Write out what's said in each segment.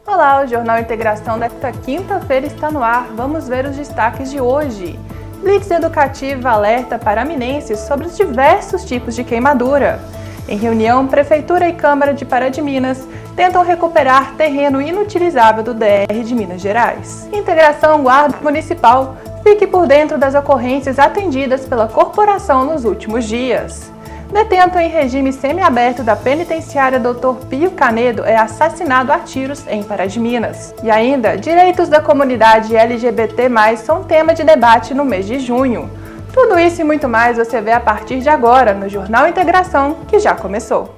Olá, o Jornal Integração desta quinta-feira está no ar. Vamos ver os destaques de hoje. Blitz educativa alerta paraminenses sobre os diversos tipos de queimadura. Em reunião, Prefeitura e Câmara de Pará de Minas tentam recuperar terreno inutilizável do DR de Minas Gerais. Integração Guarda Municipal. Fique por dentro das ocorrências atendidas pela corporação nos últimos dias. Detento em regime semiaberto da penitenciária Dr. Pio Canedo é assassinado a tiros em Pará de Minas. E ainda, direitos da comunidade LGBT+, são tema de debate no mês de junho. Tudo isso e muito mais você vê a partir de agora no Jornal Integração, que já começou.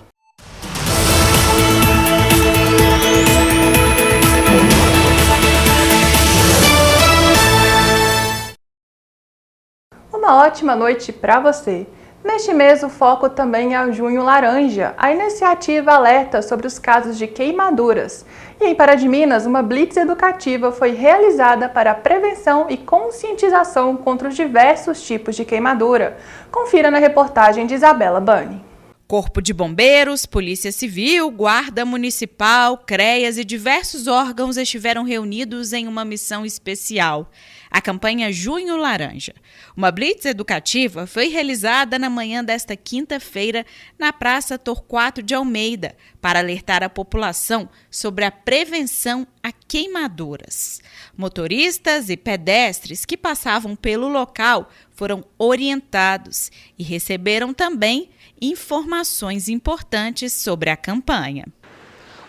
Uma ótima noite para você! Neste mês, o foco também é o Junho Laranja. A iniciativa alerta sobre os casos de queimaduras. E em Pará de Minas, uma blitz educativa foi realizada para a prevenção e conscientização contra os diversos tipos de queimadura. Confira na reportagem de Isabela Bani. Corpo de Bombeiros, Polícia Civil, Guarda Municipal, CREAS e diversos órgãos estiveram reunidos em uma missão especial, a campanha Junho Laranja. Uma blitz educativa foi realizada na manhã desta quinta-feira na Praça Torquato de Almeida para alertar a população sobre a prevenção a queimaduras. Motoristas e pedestres que passavam pelo local foram orientados e receberam também informações importantes sobre a campanha.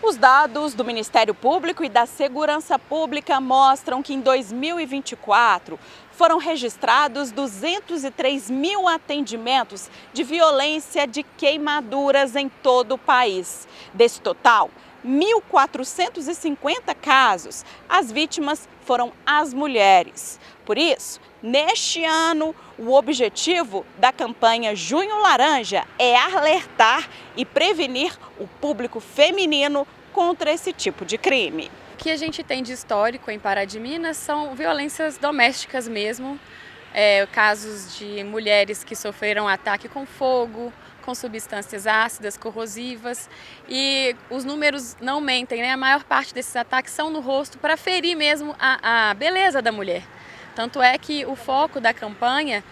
Os dados do Ministério Público e da Segurança Pública mostram que em 2024 foram registrados 203 mil atendimentos de violência de queimaduras em todo o país. Desse total, 1.450 casos, as vítimas foram as mulheres. Por isso, neste ano, o objetivo da campanha Junho Laranja é alertar e prevenir o público feminino contra esse tipo de crime. O que a gente tem de histórico em Pará de Minas são violências domésticas mesmo, casos de mulheres que sofreram ataque com fogo, com substâncias ácidas, corrosivas, e os números não mentem, né? A maior parte desses ataques são no rosto para ferir mesmo a beleza da mulher. Tanto é que o foco da campanha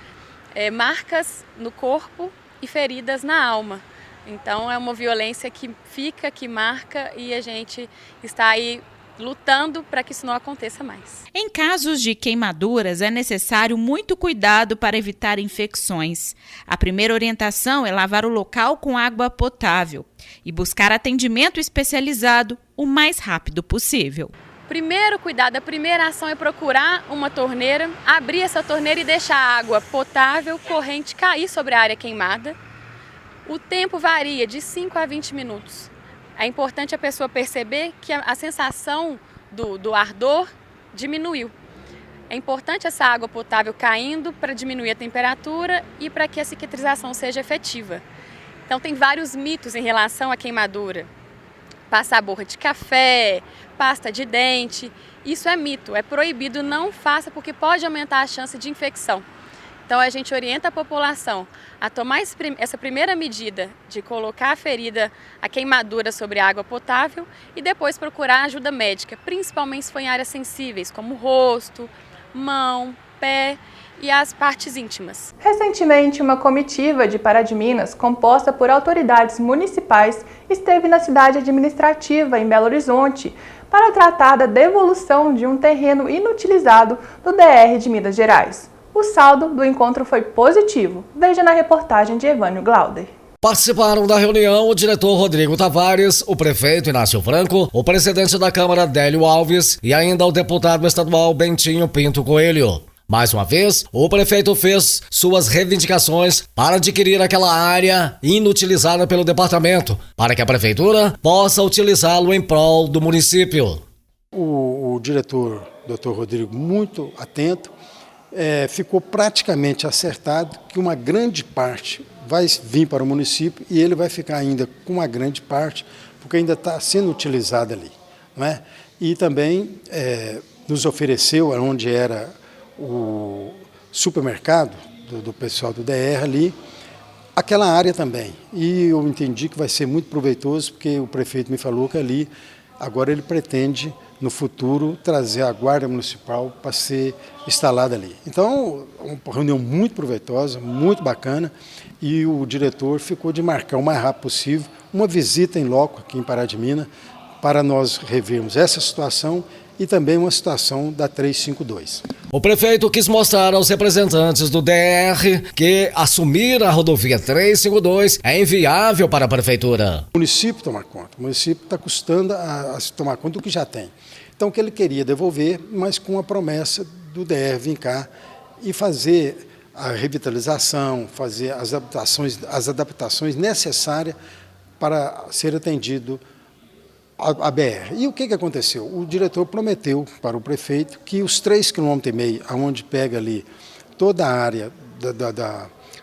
é marcas no corpo e feridas na alma. Então é uma violência que fica, que marca, e a gente está aí lutando para que isso não aconteça mais. Em casos de queimaduras, é necessário muito cuidado para evitar infecções. A primeira orientação é lavar o local com água potável e buscar atendimento especializado o mais rápido possível. Primeiro cuidado, a primeira ação é procurar uma torneira, abrir essa torneira e deixar a água potável, corrente, cair sobre a área queimada. O tempo varia de 5 a 20 minutos. É importante a pessoa perceber que a sensação do ardor diminuiu. É importante essa água potável caindo para diminuir a temperatura e para que a cicatrização seja efetiva. Então tem vários mitos em relação à queimadura. Passar borra de café, pasta de dente, isso é mito, é proibido, não faça porque pode aumentar a chance de infecção. Então a gente orienta a população a tomar essa primeira medida de colocar a ferida, a queimadura sobre água potável e depois procurar ajuda médica, principalmente se for em áreas sensíveis, como rosto, mão, pé e as partes íntimas. Recentemente, uma comitiva de Pará de Minas, composta por autoridades municipais, esteve na cidade administrativa, em Belo Horizonte, para tratar da devolução de um terreno inutilizado do DR de Minas Gerais. O saldo do encontro foi positivo. Veja na reportagem de Evânio Glauder. Participaram da reunião o diretor Rodrigo Tavares, o prefeito Inácio Franco, o presidente da Câmara Délio Alves e ainda o deputado estadual Bentinho Pinto Coelho. Mais uma vez, o prefeito fez suas reivindicações para adquirir aquela área inutilizada pelo departamento, para que a prefeitura possa utilizá-lo em prol do município. O diretor, Dr. Rodrigo, muito atento, ficou praticamente acertado que uma grande parte vai vir para o município e ele vai ficar ainda com uma grande parte, porque ainda está sendo utilizado ali, não é? E também nos ofereceu, onde era o supermercado do pessoal do DR ali, aquela área também. E eu entendi que vai ser muito proveitoso, porque o prefeito me falou que ali Agora ele pretende, no futuro, trazer a Guarda Municipal para ser instalada ali. Então, uma reunião muito proveitosa, muito bacana, e o diretor ficou de marcar o mais rápido possível uma visita em loco aqui em Pará de Minas para nós revermos essa situação e também uma situação da 352. O prefeito quis mostrar aos representantes do DR que assumir a rodovia 352 é inviável para a prefeitura. O município toma conta, o município está custando a tomar conta do que já tem. Então, o que ele queria devolver, mas com a promessa do DR vir cá e fazer a revitalização, fazer as adaptações necessárias para ser atendido a BR. E o que aconteceu? O diretor prometeu para o prefeito que os 3,5 km, onde pega ali toda a área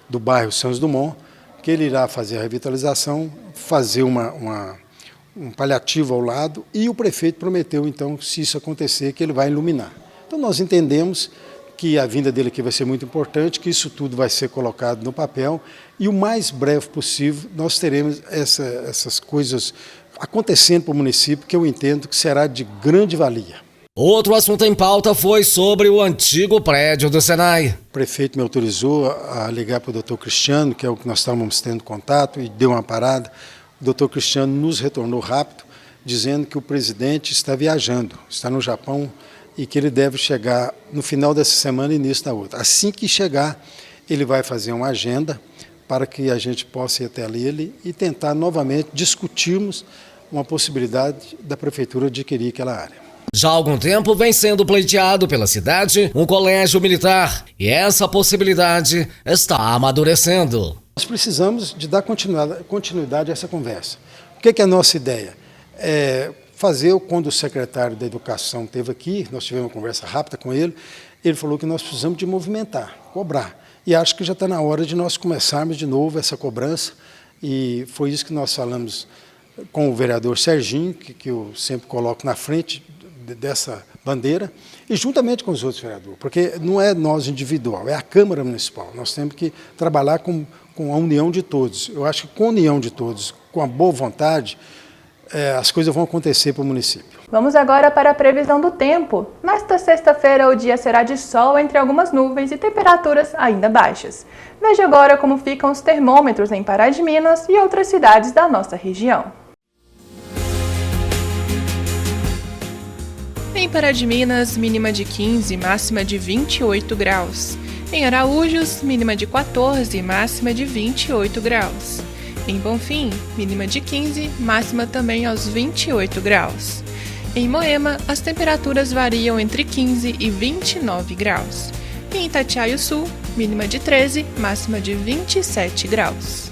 do bairro Santos Dumont, que ele irá fazer a revitalização, fazer um paliativo ao lado, e o prefeito prometeu, então, se isso acontecer, que ele vai iluminar. Então, nós entendemos que a vinda dele aqui vai ser muito importante, que isso tudo vai ser colocado no papel, e o mais breve possível nós teremos essas coisas acontecendo para o município, que eu entendo que será de grande valia. Outro assunto em pauta foi sobre o antigo prédio do Senai. O prefeito me autorizou a ligar para o doutor Cristiano, que é o que nós estávamos tendo contato, e deu uma parada. O doutor Cristiano nos retornou rápido, dizendo que o presidente está viajando, está no Japão, e que ele deve chegar no final dessa semana e início da outra. Assim que chegar, ele vai fazer uma agenda para que a gente possa ir até ele e tentar novamente discutirmos uma possibilidade da prefeitura adquirir aquela área. Já há algum tempo vem sendo pleiteado pela cidade um colégio militar e essa possibilidade está amadurecendo. Nós precisamos de dar continuidade a essa conversa. O que é a nossa ideia? Fazer, quando o secretário da Educação esteve aqui, nós tivemos uma conversa rápida com ele, ele falou que nós precisamos de movimentar, cobrar. E acho que já está na hora de nós começarmos de novo essa cobrança, e foi isso que nós falamos com o vereador Serginho, que eu sempre coloco na frente dessa bandeira, e juntamente com os outros vereadores, porque não é nós individual, é a Câmara Municipal. Nós temos que trabalhar com a união de todos. Eu acho que com a união de todos, com a boa vontade, as coisas vão acontecer para o município. Vamos agora para a previsão do tempo. Nesta sexta-feira o dia será de sol entre algumas nuvens e temperaturas ainda baixas. Veja agora como ficam os termômetros em Pará de Minas e outras cidades da nossa região. Em Pará de Minas, mínima de 15, máxima de 28 graus. Em Araújos, mínima de 14, máxima de 28 graus. Em Bonfim, mínima de 15, máxima também aos 28 graus. Em Moema, as temperaturas variam entre 15 e 29 graus. E em Itatiaio-Sul, mínima de 13, máxima de 27 graus.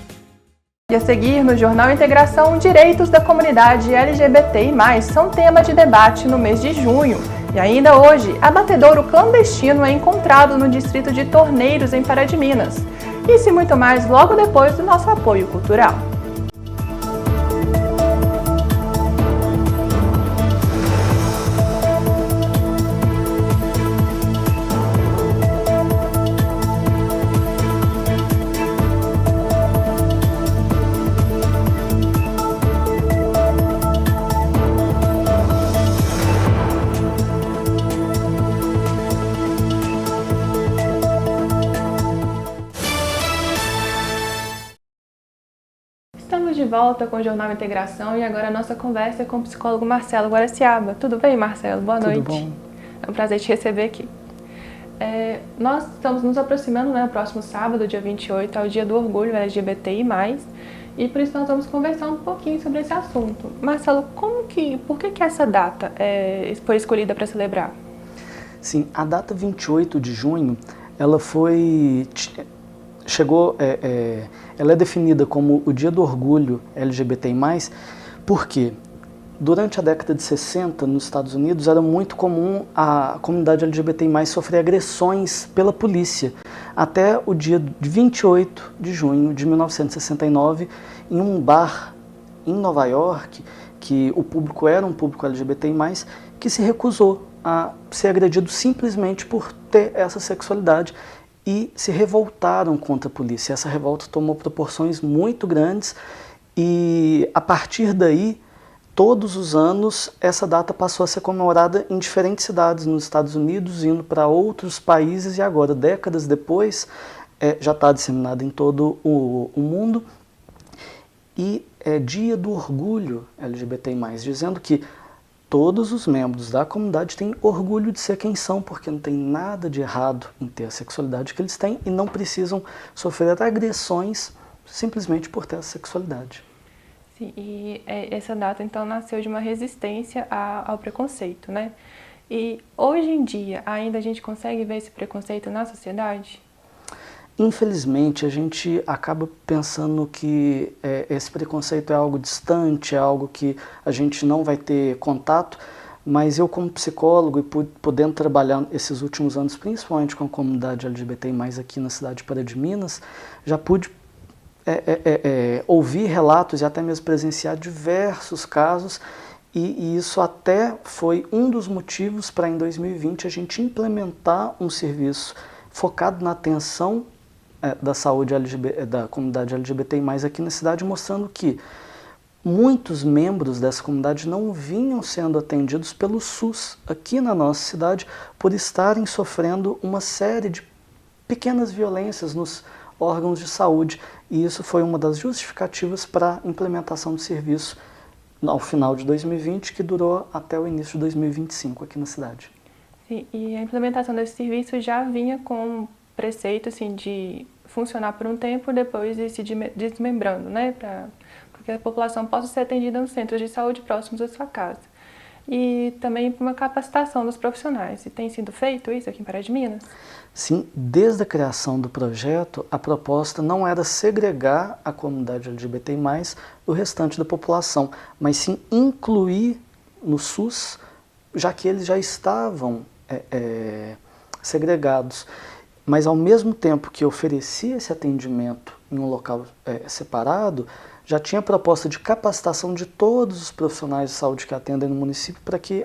E a seguir, no Jornal Integração, direitos da comunidade LGBTI+, são tema de debate no mês de junho. E ainda hoje, abatedouro clandestino é encontrado no distrito de Torneiros, em Pará de Minas. Isso e muito mais logo depois do nosso apoio cultural. Estamos de volta com o Jornal Integração e agora a nossa conversa é com o psicólogo Marcelo Guaraciaba. Tudo bem, Marcelo? Boa noite. Tudo bom. É um prazer te receber aqui. Nós estamos nos aproximando, né, o próximo sábado, dia 28, ao Dia do Orgulho LGBTI+, e por isso nós vamos conversar um pouquinho sobre esse assunto. Marcelo, por que essa data foi escolhida para celebrar? Sim, a data 28 de junho, ela ela é definida como o Dia do Orgulho LGBTI+, porque durante a década de 60, nos Estados Unidos, era muito comum a comunidade LGBTI+, sofrer agressões pela polícia, até o dia de 28 de junho de 1969, em um bar em Nova York, que o público era um público LGBTI+, que se recusou a ser agredido simplesmente por ter essa sexualidade, e se revoltaram contra a polícia. Essa revolta tomou proporções muito grandes e, a partir daí, todos os anos essa data passou a ser comemorada em diferentes cidades nos Estados Unidos, indo para outros países, e agora, décadas depois, já está disseminada em todo o mundo. E é Dia do Orgulho LGBTI+, dizendo que todos os membros da comunidade têm orgulho de ser quem são, porque não tem nada de errado em ter a sexualidade que eles têm e não precisam sofrer agressões simplesmente por ter a sexualidade. Sim, e essa data então nasceu de uma resistência ao preconceito, né? E hoje em dia ainda a gente consegue ver esse preconceito na sociedade? Infelizmente, a gente acaba pensando que esse preconceito é algo distante, é algo que a gente não vai ter contato, mas eu, como psicólogo e podendo trabalhar esses últimos anos, principalmente com a comunidade LGBTI+, aqui na cidade de Pará de Minas, já pude ouvir relatos e até mesmo presenciar diversos casos, e isso até foi um dos motivos para, em 2020, a gente implementar um serviço focado na atenção da saúde da comunidade LGBTI+, aqui na cidade, mostrando que muitos membros dessa comunidade não vinham sendo atendidos pelo SUS aqui na nossa cidade por estarem sofrendo uma série de pequenas violências nos órgãos de saúde. E isso foi uma das justificativas para a implementação do serviço ao final de 2020, que durou até o início de 2025 aqui na cidade. Sim, e a implementação desse serviço já vinha com preceito assim, de funcionar por um tempo, depois de se desmembrando, né? Para que a população possa ser atendida nos centros de saúde próximos à sua casa. E também para uma capacitação dos profissionais. E tem sido feito isso aqui em Pará de Minas? Sim, desde a criação do projeto, a proposta não era segregar a comunidade LGBTI+, do restante da população, mas sim incluir no SUS, já que eles já estavam segregados. Mas ao mesmo tempo que oferecia esse atendimento em um local separado, já tinha proposta de capacitação de todos os profissionais de saúde que atendem no município para que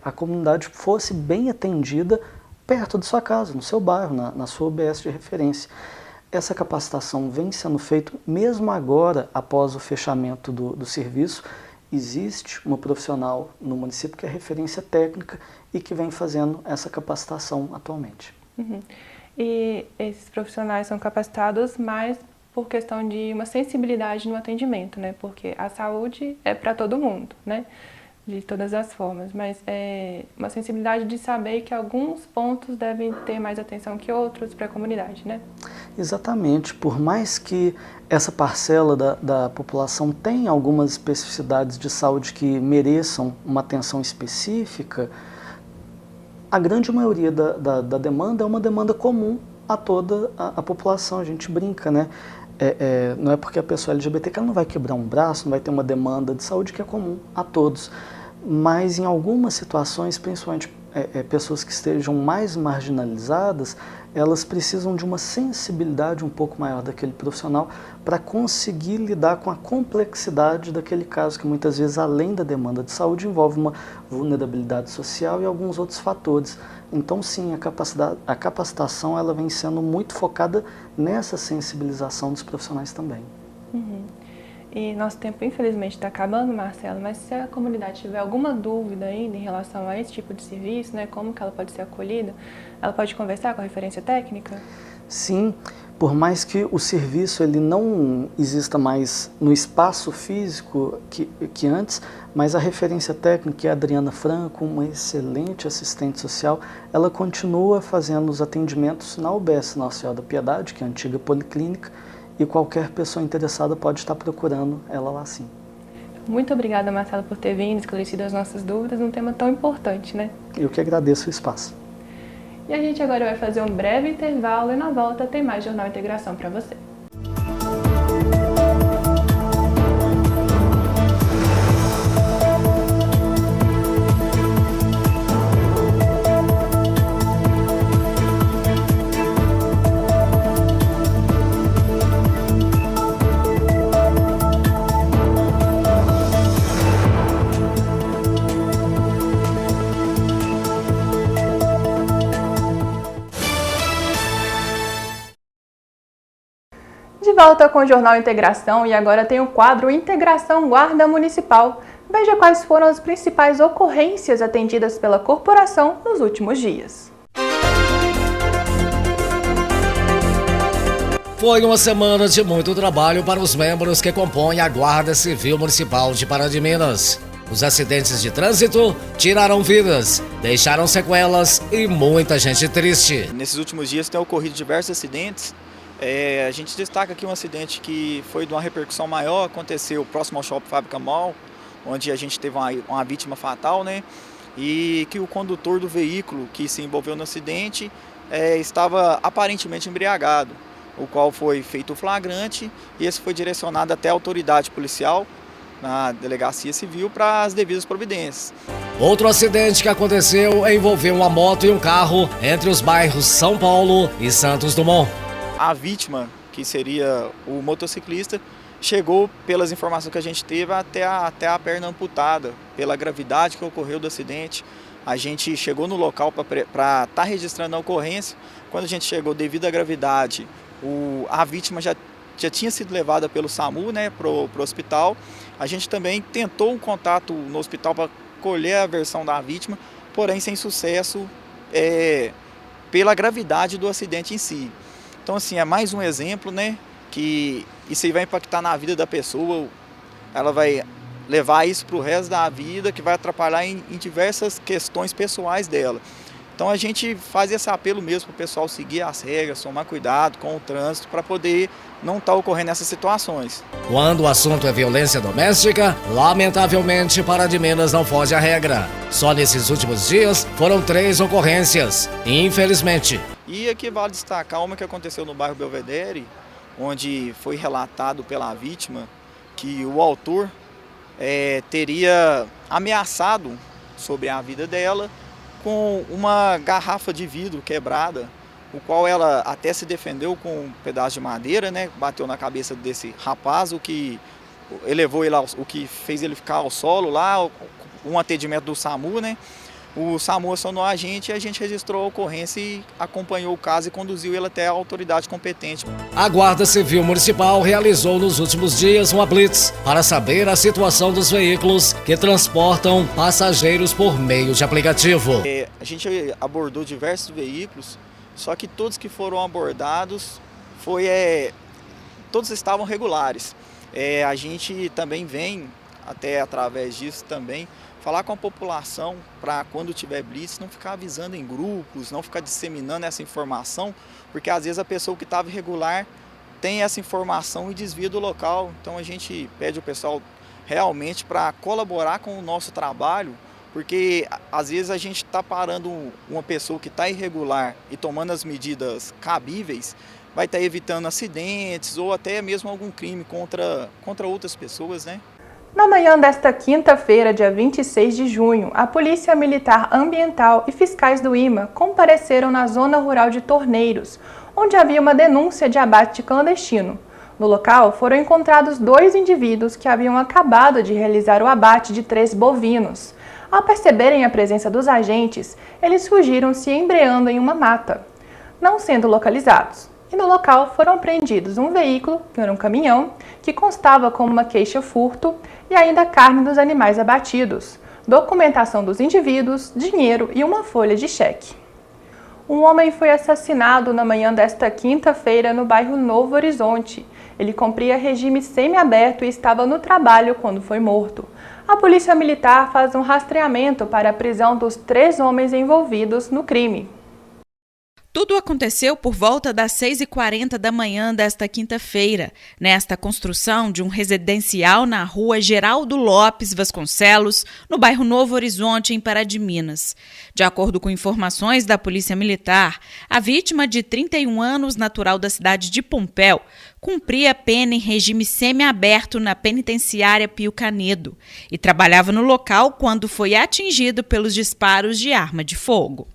a comunidade fosse bem atendida perto de sua casa, no seu bairro, na sua UBS de referência. Essa capacitação vem sendo feita mesmo agora, após o fechamento do serviço. Existe uma profissional no município que é referência técnica e que vem fazendo essa capacitação atualmente. Uhum. E esses profissionais são capacitados mais por questão de uma sensibilidade no atendimento, né? Porque a saúde é para todo mundo, né? De todas as formas, mas é uma sensibilidade de saber que alguns pontos devem ter mais atenção que outros para a comunidade, né? Exatamente. Por mais que essa parcela da população tenha algumas especificidades de saúde que mereçam uma atenção específica, a grande maioria da demanda é uma demanda comum a toda a população. A gente brinca, né? Não é porque a pessoa é LGBT que ela não vai quebrar um braço, não vai ter uma demanda de saúde que é comum a todos. Mas em algumas situações, principalmente pessoas que estejam mais marginalizadas, elas precisam de uma sensibilidade um pouco maior daquele profissional para conseguir lidar com a complexidade daquele caso, que muitas vezes, além da demanda de saúde, envolve uma vulnerabilidade social e alguns outros fatores. Então, sim, a capacitação ela vem sendo muito focada nessa sensibilização dos profissionais também. Uhum. E nosso tempo, infelizmente, está acabando, Marcelo, mas se a comunidade tiver alguma dúvida ainda em relação a esse tipo de serviço, né, como que ela pode ser acolhida, ela pode conversar com a referência técnica? Sim, por mais que o serviço ele não exista mais no espaço físico que antes, mas a referência técnica, que é a Adriana Franco, uma excelente assistente social, ela continua fazendo os atendimentos na UBS Nossa Senhora da Piedade, que é a antiga policlínica, e qualquer pessoa interessada pode estar procurando ela lá sim. Muito obrigada, Marcelo, por ter vindo, esclarecido as nossas dúvidas num tema tão importante, né? Eu que agradeço o espaço. E a gente agora vai fazer um breve intervalo e na volta tem mais Jornal Integração para você. De volta com o Jornal Integração e agora tem o quadro Integração Guarda Municipal. Veja quais foram as principais ocorrências atendidas pela corporação nos últimos dias. Foi uma semana de muito trabalho para os membros que compõem a Guarda Civil Municipal de Pará de Minas. Os acidentes de trânsito tiraram vidas, deixaram sequelas e muita gente triste. Nesses últimos dias tem ocorrido diversos acidentes. A gente destaca aqui um acidente que foi de uma repercussão maior, aconteceu próximo ao Shopping Fábrica Mall, onde a gente teve uma vítima fatal, né? E que o condutor do veículo que se envolveu no acidente estava aparentemente embriagado, o qual foi feito o flagrante e esse foi direcionado até a autoridade policial na delegacia civil para as devidas providências. Outro acidente que aconteceu envolveu uma moto e um carro entre os bairros São Paulo e Santos Dumont. A vítima, que seria o motociclista, chegou, pelas informações que a gente teve, até a perna amputada, pela gravidade que ocorreu do acidente. A gente chegou no local para estar registrando a ocorrência. Quando a gente chegou, devido à gravidade, a vítima já tinha sido levada pelo SAMU, né, pro hospital. A gente também tentou um contato no hospital para colher a versão da vítima, porém sem sucesso pela gravidade do acidente em si. Então, assim, é mais um exemplo, né, que isso aí vai impactar na vida da pessoa, ela vai levar isso para o resto da vida, que vai atrapalhar em diversas questões pessoais dela. Então a gente faz esse apelo mesmo para o pessoal seguir as regras, tomar cuidado com o trânsito para poder não estar ocorrendo essas situações. Quando o assunto é violência doméstica, lamentavelmente Pará de Minas não foge à regra. Só nesses últimos dias foram 3 ocorrências, infelizmente. E aqui vale destacar uma que aconteceu no bairro Belvedere, onde foi relatado pela vítima que o autor teria ameaçado sobre a vida dela com uma garrafa de vidro quebrada, o qual ela até se defendeu com um pedaço de madeira, né? Bateu na cabeça desse rapaz, o que elevou ele o que fez ele ficar ao solo lá, um atendimento do SAMU, né? O SAMU acionou a gente e a gente registrou a ocorrência e acompanhou o caso e conduziu ele até a autoridade competente. A Guarda Civil Municipal realizou nos últimos dias uma blitz para saber a situação dos veículos que transportam passageiros por meio de aplicativo. A gente abordou diversos veículos, só que todos que foram abordados todos estavam regulares. A gente também vem, até através disso também, falar com a população para quando tiver blitz não ficar avisando em grupos, não ficar disseminando essa informação, porque às vezes a pessoa que estava irregular tem essa informação e desvia do local. Então a gente pede ao pessoal realmente para colaborar com o nosso trabalho, porque às vezes a gente está parando uma pessoa que está irregular e tomando as medidas cabíveis, vai estar evitando acidentes ou até mesmo algum crime contra outras pessoas, né? Na manhã desta quinta-feira, dia 26 de junho, a Polícia Militar Ambiental e fiscais do IMA compareceram na zona rural de Torneiros, onde havia uma denúncia de abate clandestino. No local, foram encontrados 2 indivíduos que haviam acabado de realizar o abate de 3 bovinos. Ao perceberem a presença dos agentes, eles fugiram se embreando em uma mata, não sendo localizados. E no local foram apreendidos um veículo, que era um caminhão, que constava com uma queixa furto e ainda carne dos animais abatidos, documentação dos indivíduos, dinheiro e uma folha de cheque. Um homem foi assassinado na manhã desta quinta-feira no bairro Novo Horizonte. Ele cumpria regime semiaberto e estava no trabalho quando foi morto. A Polícia Militar faz um rastreamento para a prisão dos 3 homens envolvidos no crime. Tudo aconteceu por volta das 6h40 da manhã desta quinta-feira, nesta construção de um residencial na rua Geraldo Lopes Vasconcelos, no bairro Novo Horizonte, em Pará de Minas. De acordo com informações da Polícia Militar, a vítima, de 31 anos, natural da cidade de Pompéu, cumpria pena em regime semiaberto na penitenciária Pio Canedo e trabalhava no local quando foi atingido pelos disparos de arma de fogo.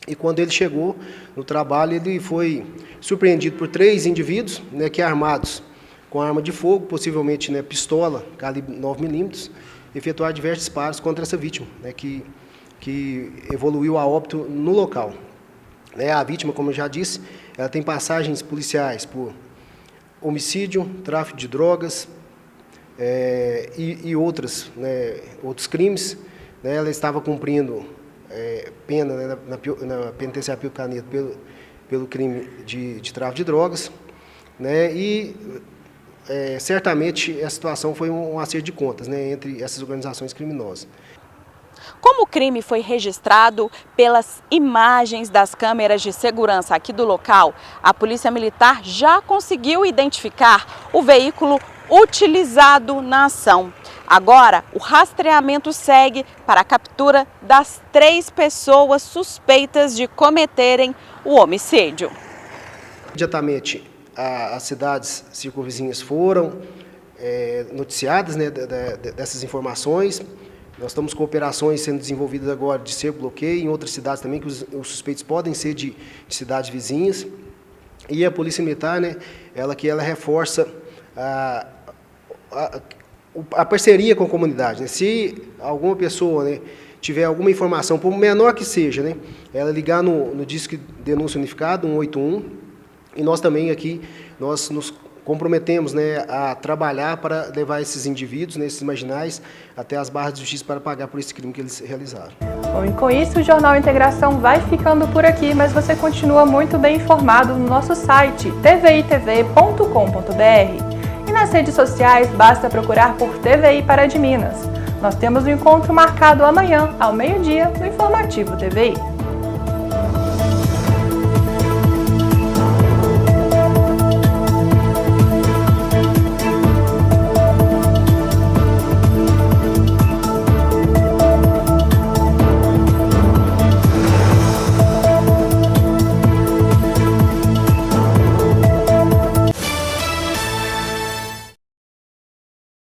E quando ele chegou no trabalho, ele foi surpreendido por 3 indivíduos, que armados com arma de fogo, possivelmente pistola, calibre 9mm, efetuaram diversos disparos contra essa vítima, que evoluiu a óbito no local. A vítima, como eu já disse, ela tem passagens policiais por homicídio, tráfico de drogas, e outros crimes. Né? Ela estava cumprindo pena, né, na penitenciária Pio Canedo pelo crime de tráfico de drogas, né? E certamente a situação foi um acerto de contas, né, entre essas organizações criminosas. Como o crime foi registrado pelas imagens das câmeras de segurança aqui do local, a Polícia Militar já conseguiu identificar o veículo utilizado na ação. Agora, o rastreamento segue para a captura das 3 pessoas suspeitas de cometerem o homicídio. Imediatamente, as cidades circunvizinhas foram noticiadas, né, dessas informações. Nós estamos com operações sendo desenvolvidas agora de cerco bloqueio em outras cidades também, que os suspeitos podem ser de cidades vizinhas. E a Polícia Militar, né, ela reforça a parceria com a comunidade. Né? Se alguma pessoa, né, tiver alguma informação, por menor que seja, né, ela ligar no Disque Denúncia Unificado, 181, e nós também aqui, nós nos comprometemos, né, a trabalhar para levar esses indivíduos, né, esses marginais, até as barras de justiça para pagar por esse crime que eles realizaram. Bom, e com isso o Jornal Integração vai ficando por aqui, mas você continua muito bem informado no nosso site tvitv.com.br. E nas redes sociais, basta procurar por TVI Pará de Minas. Nós temos um encontro marcado amanhã, ao meio-dia, no Informativo TVI.